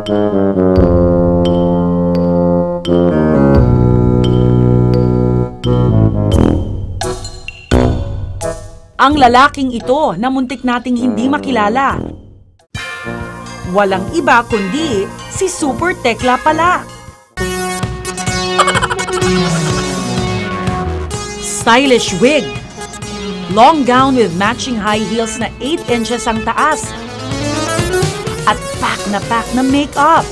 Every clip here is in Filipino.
Ang lalaking ito na muntik nating hindi makilala. Walang iba kundi si Super Tekla pala. Stylish wig, long gown with matching high heels na 8 inches ang taas, at pack na makeup.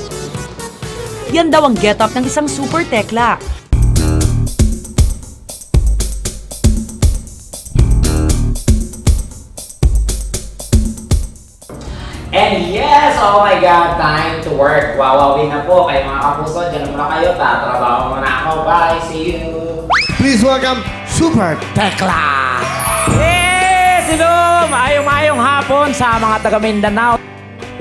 Yan daw ang get-up ng isang Super Tekla. And yes, oh my God, time to work. Wawawin na po kayo mga kapuso. Diyan muna kayo, tatrabaho muna ako. Bye, see you. Please welcome Super Tekla. Yes, hello! Maayong hapon sa mga taga Mindanao.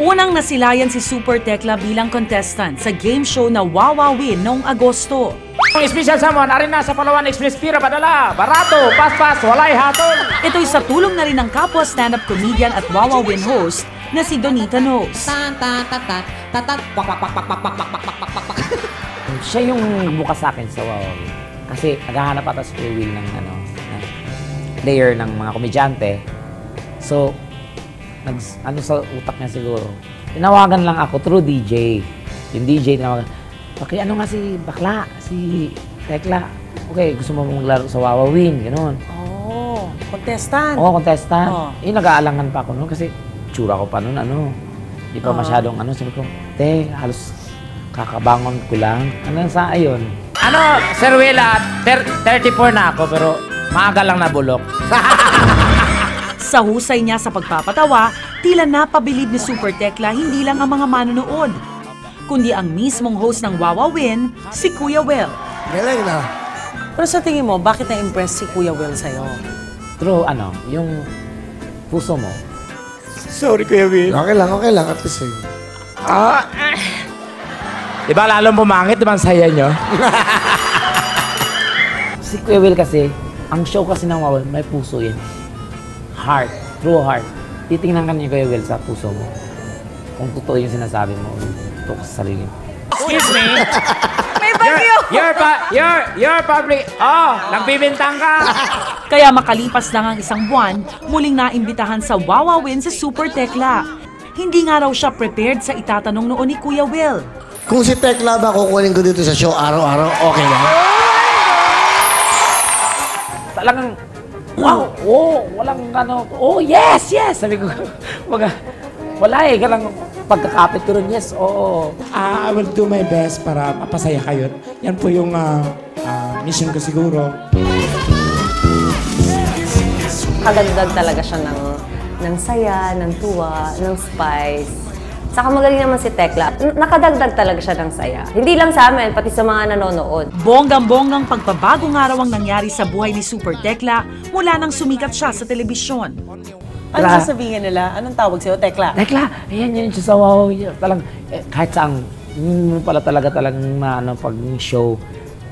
Unang nasilayan si Super Tekla bilang contestant sa game show na Wawawin noong Agosto. Ang special summon, arin na sa Palawan Express Pira Padala. Barato, pas-pas, walay hatol. Ito'y sa tulong na rin ng kapwa stand-up comedian at Wawawin host na si Donita Knows. Siya yung bukas sa akin sa Wawawin. Kasi naghahanap ata si Kuya Will ng layer ng mga komedyante. So, sa utak niya siguro. Tinawagan lang ako through DJ. Yung DJ tinawagan. Okay, ano nga si Bakla, si Tekla. Okay, gusto mo maglaro sa Wawawin, gano'n. Oh, contestant. Oo, contestant. Oh. Nag-aalangan pa ako noon kasi tsura ko pa noon, Di pa masyadong sabi ko, halos kakabangon ko lang. Hanggang sa ayon. Sir Willa, 34 na ako pero maaga lang nabulok. Sa husay niya sa pagpapatawa, tila napabilib ni Super Tekla hindi lang ang mga manonood, kundi ang mismong host ng Wawawin, si Kuya Will. Galing na. Pero sa tingin mo, bakit na-impress si Kuya Will sa'yo? True, yung puso mo. Sorry, Kuya Will. Okay lang. At least Diba lalong pumangit, diba ang saya nyo? Si Kuya Will kasi, ang show kasi ng Wawawin, may puso yan. Heart, true heart. Titingnan ka niya, Kuya Will, sa puso mo. Kung totoo yung sinasabi mo, totoo ka sa sarili mo. Excuse me? May bagyo! You're public. Nagbibintang ka. Kaya makalipas lang ang isang buwan, muling naimbitahan sa Wawawin si Super Tekla. Hindi nga raw siya prepared sa itatanong noon ni Kuya Will. kung si Tekla ba kukunin ko dito sa show araw-araw, okay lang? Talagang, wow, walang yes! Sabi ko, wala ganang pagkakapit ko rin, yes, oo. I will do my best para mapasaya kayo. Yan po yung mission ko siguro. Kadagdag talaga siya ng saya, ng tuwa, ng spice. Saka magaling naman si Tekla. Nakadagdag talaga siya ng saya. Hindi lang sa amin, pati sa mga nanonood. Bonggang-bonggang pagbabago nga raw ang nangyari sa buhay ni Super Tekla mula nang sumikat siya sa telebisyon. Ano sasabihin nila? Anong tawag sa'yo, Tekla? Tekla, ayan siya sa wow. Talang, kahit saan, pala talagang pag show,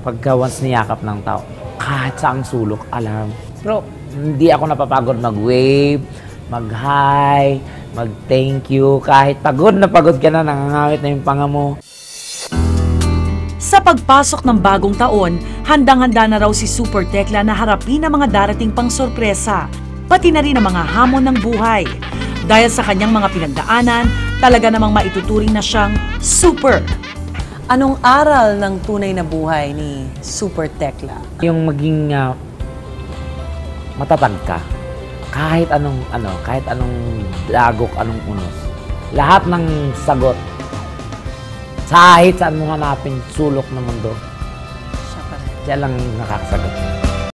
pagka once niyakap ng tao, kahit saang sulok, alam. Pero hindi ako napapagod mag-wave, mag-hi, mag-thank you. Kahit pagod na pagod ka na, nangangawit na yung panga mo. Sa pagpasok ng bagong taon, handang-handa na raw si Super Tekla na harapin ang mga darating pang sorpresa, pati na rin ang mga hamon ng buhay. Dahil sa kanyang mga pinagdaanan, talaga namang maituturing na siyang super. Anong aral ng tunay na buhay ni Super Tekla? Yung maging matatag ka. Kahit anong dagok, anong unos. Lahat ng sagot, kahit saan mo hanapin sulok ng mundo, siya lang nakakasagot.